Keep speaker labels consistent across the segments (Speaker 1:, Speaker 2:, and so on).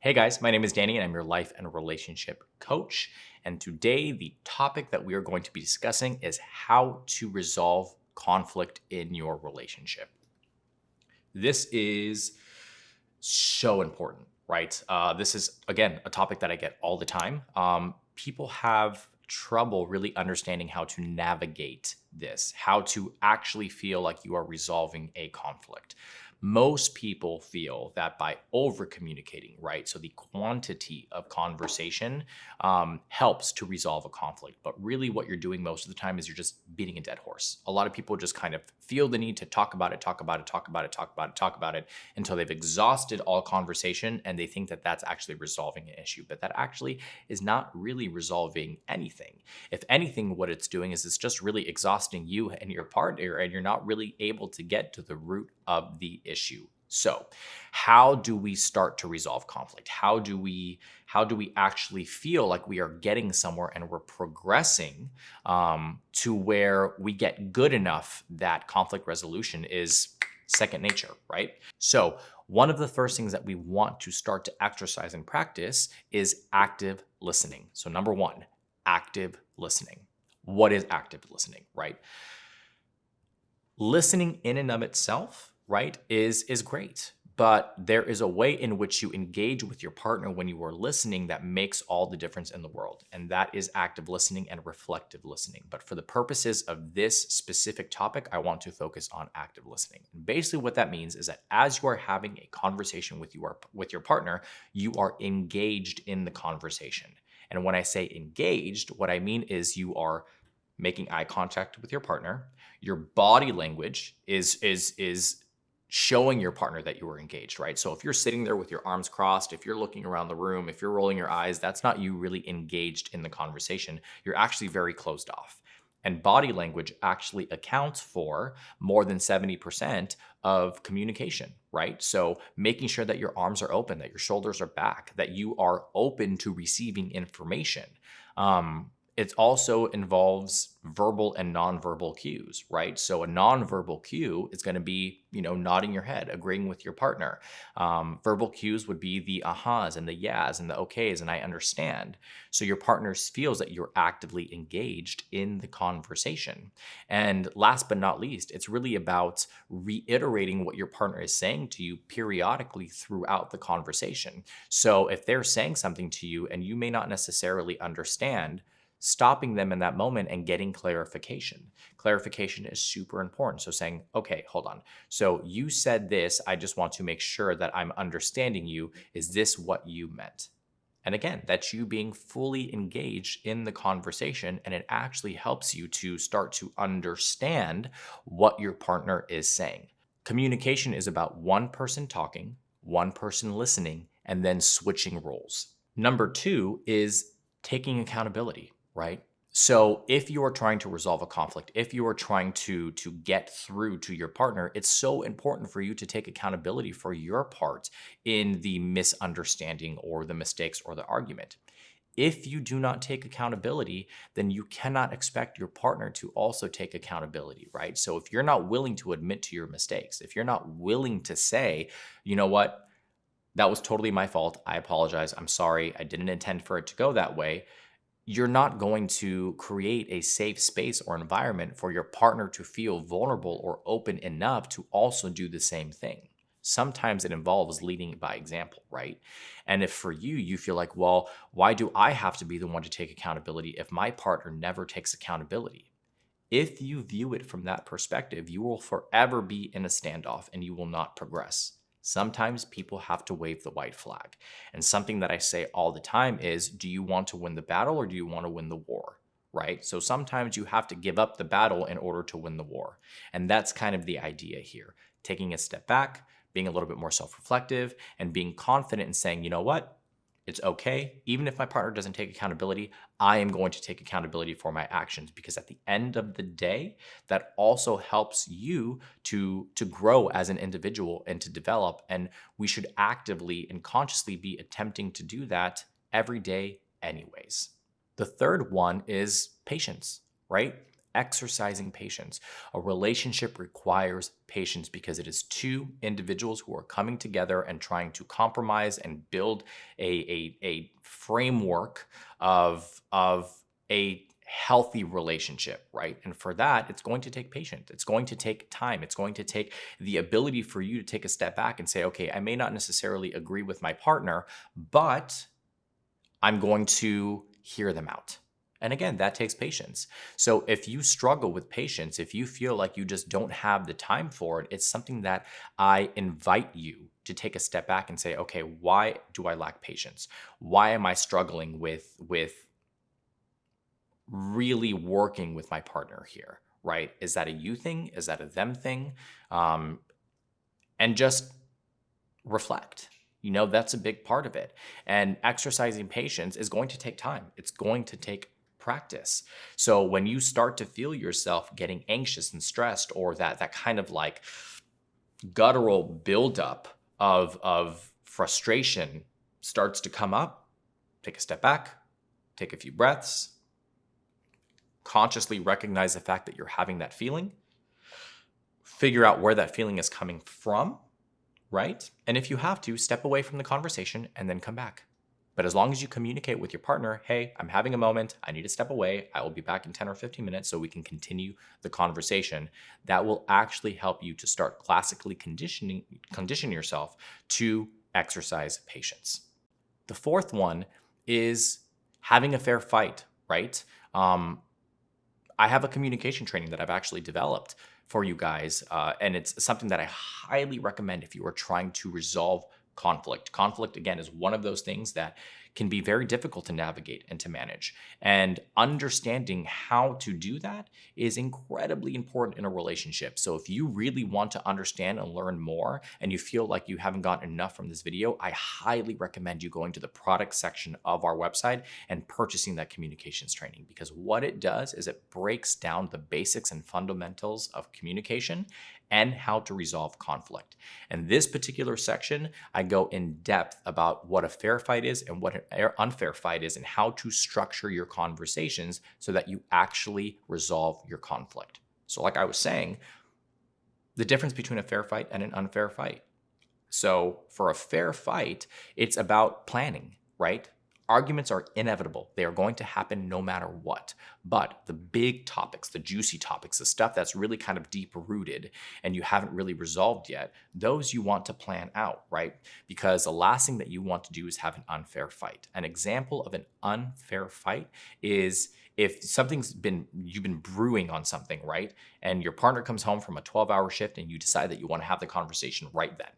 Speaker 1: Hey guys, my name is Danny and I'm your life and relationship coach. And today, the topic that we are going to be discussing is how to resolve conflict in your relationship. This is so important, right? This is, again, a topic that I get all the time. People have trouble really understanding how to navigate this, how to actually feel like you are resolving a conflict. Most people feel that by over communicating, right? So the quantity of conversation helps to resolve a conflict. But really, what you're doing most of the time is you're just beating a dead horse. A lot of people just kind of feel the need to talk about it, talk about it, talk about it, talk about it, talk about it until they've exhausted all conversation and they think that that's actually resolving an issue. But that actually is not really resolving anything. If anything, what it's doing is it's just really exhausting you and your partner, and you're not really able to get to the root of the issue. So, how do we start to resolve conflict? How do we actually feel like we are getting somewhere and we're progressing to where we get good enough that conflict resolution is second nature, right? So, one of the first things that we want to start to exercise and practice is active listening. So, number one, active listening. What is active listening, right? Listening in and of itself, right, is great. But there is a way in which you engage with your partner when you are listening that makes all the difference in the world. And that is active listening and reflective listening. But for the purposes of this specific topic, I want to focus on active listening. And basically what that means is that as you are having a conversation with your partner, you are engaged in the conversation. And when I say engaged, what I mean is you are making eye contact with your partner. Your body language is showing your partner that you are engaged, right? So if you're sitting there with your arms crossed, if you're looking around the room, if you're rolling your eyes, that's not you really engaged in the conversation. You're actually very closed off. And body language actually accounts for more than 70% of communication, right? So making sure that your arms are open, that your shoulders are back, that you are open to receiving information. It also involves verbal and nonverbal cues, right? So a nonverbal cue is going to be, nodding your head, agreeing with your partner. Verbal cues would be the ahas and the yas and the okays and I understand. So your partner feels that you're actively engaged in the conversation. And last but not least, it's really about reiterating what your partner is saying to you periodically throughout the conversation. So if they're saying something to you and you may not necessarily understand, stopping them in that moment and getting clarification. Clarification is super important. So saying, okay, hold on. So you said this. I just want to make sure that I'm understanding you. Is this what you meant? And again, that's you being fully engaged in the conversation, and it actually helps you to start to understand what your partner is saying. Communication is about one person talking, one person listening, and then switching roles. Number two is taking accountability, right? So if you are trying to resolve a conflict, if you are trying to get through to your partner, it's so important for you to take accountability for your part in the misunderstanding or the mistakes or the argument. If you do not take accountability, then you cannot expect your partner to also take accountability, right? So if you're not willing to admit to your mistakes, if you're not willing to say, you know what, that was totally my fault. I apologize. I'm sorry. I didn't intend for it to go that way. You're not going to create a safe space or environment for your partner to feel vulnerable or open enough to also do the same thing. Sometimes it involves leading by example, right? And if for you, you feel like, well, why do I have to be the one to take accountability if my partner never takes accountability? If you view it from that perspective, you will forever be in a standoff and you will not progress. Sometimes people have to wave the white flag. And something that I say all the time is, do you want to win the battle or do you want to win the war? Right? So sometimes you have to give up the battle in order to win the war. And that's kind of the idea here. Taking a step back, being a little bit more self-reflective, and being confident in saying, you know what? It's okay. Even if my partner doesn't take accountability, I am going to take accountability for my actions, because at the end of the day, that also helps you to grow as an individual and to develop. And we should actively and consciously be attempting to do that every day anyways. The third one is patience, right? exercising patience. A relationship requires patience because it is two individuals who are coming together and trying to compromise and build a framework of a healthy relationship, right? And for that, it's going to take patience. It's going to take time. It's going to take the ability for you to take a step back and say, okay, I may not necessarily agree with my partner, but I'm going to hear them out. And again, that takes patience. So if you struggle with patience, if you feel like you just don't have the time for it, it's something that I invite you to take a step back and say, okay, why do I lack patience? Why am I struggling with really working with my partner here, right? Is that a you thing? Is that a them thing? And just reflect. That's a big part of it. And exercising patience is going to take time. It's going to take practice. So when you start to feel yourself getting anxious and stressed, or that kind of like guttural buildup of frustration starts to come up, take a step back, take a few breaths, consciously recognize the fact that you're having that feeling, figure out where that feeling is coming from, right? And if you have to, step away from the conversation and then come back. But as long as you communicate with your partner, hey, I'm having a moment, I need to step away, I will be back in 10 or 15 minutes so we can continue the conversation, that will actually help you to start classically condition yourself to exercise patience. The fourth one is having a fair fight, right? I have a communication training that I've actually developed for you guys, and it's something that I highly recommend if you are trying to resolve conflict. Conflict, again, is one of those things that can be very difficult to navigate and to manage. And understanding how to do that is incredibly important in a relationship. So if you really want to understand and learn more, and you feel like you haven't gotten enough from this video, I highly recommend you going to the product section of our website and purchasing that communications training, because what it does is it breaks down the basics and fundamentals of communication and how to resolve conflict. And this particular section, I go in depth about what a fair fight is and what an unfair fight is, and how to structure your conversations so that you actually resolve your conflict. So like I was saying, the difference between a fair fight and an unfair fight. So for a fair fight, it's about planning, right? Arguments are inevitable. They are going to happen no matter what. But the big topics, the juicy topics, the stuff that's really kind of deep rooted and you haven't really resolved yet, those you want to plan out, right? Because the last thing that you want to do is have an unfair fight. An example of an unfair fight is if you've been brewing on something, right? And your partner comes home from a 12-hour shift and you decide that you want to have the conversation right then.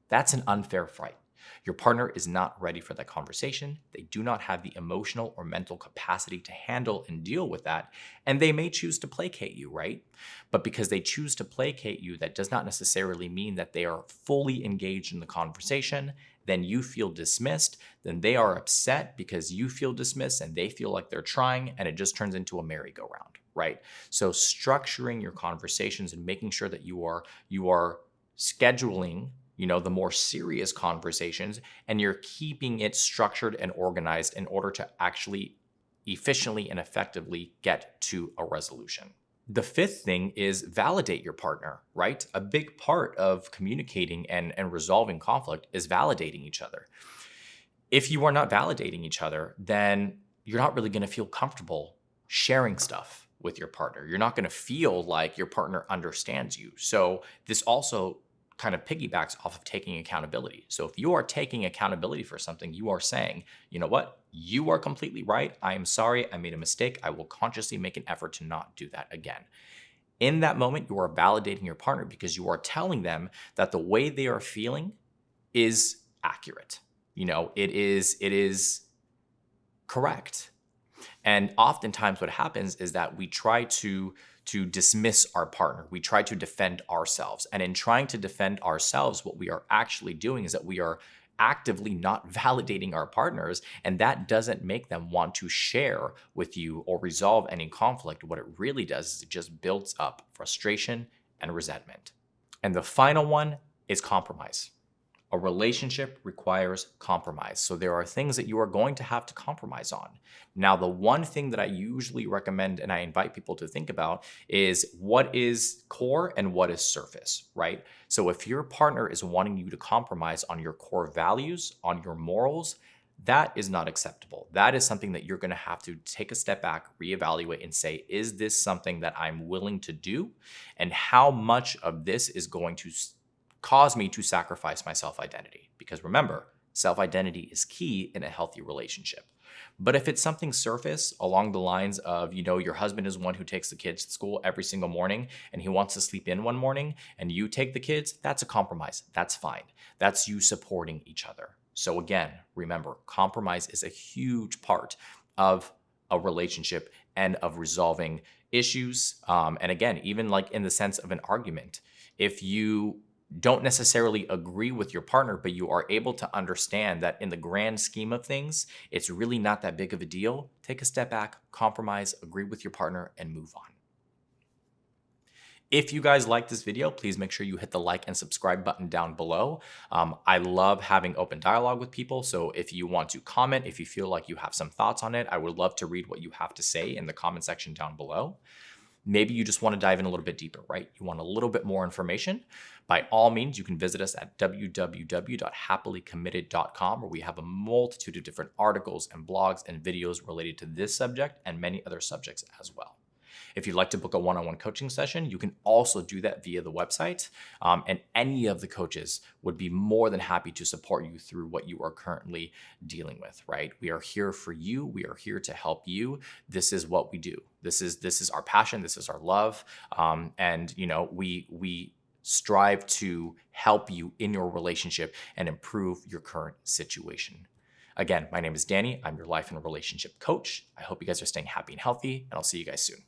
Speaker 1: That's an unfair fight. Your partner is not ready for that conversation. They do not have the emotional or mental capacity to handle and deal with that. And they may choose to placate you, right? But because they choose to placate you, that does not necessarily mean that they are fully engaged in the conversation. Then you feel dismissed. Then they are upset because you feel dismissed and they feel like they're trying, and it just turns into a merry-go-round, right? So structuring your conversations and making sure that you are scheduling the more serious conversations, and you're keeping it structured and organized in order to actually efficiently and effectively get to a resolution. The fifth thing is validate your partner, right? A big part of communicating and resolving conflict is validating each other. If you are not validating each other, then you're not really going to feel comfortable sharing stuff with your partner. You're not going to feel like your partner understands you. So this also kind of piggybacks off of taking accountability. So if you are taking accountability for something, you are saying, you know what, you are completely right. I am sorry. I made a mistake. I will consciously make an effort to not do that again. In that moment, you are validating your partner because you are telling them that the way they are feeling is accurate. It is correct. And oftentimes what happens is that we try to dismiss our partner. We try to defend ourselves. And in trying to defend ourselves, what we are actually doing is that we are actively not validating our partners, and that doesn't make them want to share with you or resolve any conflict. What it really does is it just builds up frustration and resentment. And the final one is compromise. A relationship requires compromise. So there are things that you are going to have to compromise on. Now, the one thing that I usually recommend and I invite people to think about is what is core and what is surface, right? So if your partner is wanting you to compromise on your core values, on your morals, that is not acceptable. That is something that you're going to have to take a step back, reevaluate, and say, is this something that I'm willing to do? And how much of this is going to cause me to sacrifice my self identity? Because remember, self identity is key in a healthy relationship. But if it's something surface along the lines of, your husband is one who takes the kids to school every single morning and he wants to sleep in one morning and you take the kids, that's a compromise. That's fine. That's you supporting each other. So again, remember, compromise is a huge part of a relationship and of resolving issues. And again, even like in the sense of an argument, if you don't necessarily agree with your partner, but you are able to understand that in the grand scheme of things, it's really not that big of a deal, take a step back, compromise, agree with your partner, and move on. If you guys like this video, please make sure you hit the like and subscribe button down below. I love having open dialogue with people. So if you want to comment, if you feel like you have some thoughts on it, I would love to read what you have to say in the comment section down below. Maybe you just want to dive in a little bit deeper, right? You want a little bit more information. By all means, you can visit us at www.happilycommitted.com, where we have a multitude of different articles and blogs and videos related to this subject and many other subjects as well. If you'd like to book a one-on-one coaching session, you can also do that via the website. And any of the coaches would be more than happy to support you through what you are currently dealing with, right? We are here for you. We are here to help you. This is what we do. This is our passion. This is our love. And we strive to help you in your relationship and improve your current situation. Again, my name is Danny. I'm your life and relationship coach. I hope you guys are staying happy and healthy, and I'll see you guys soon.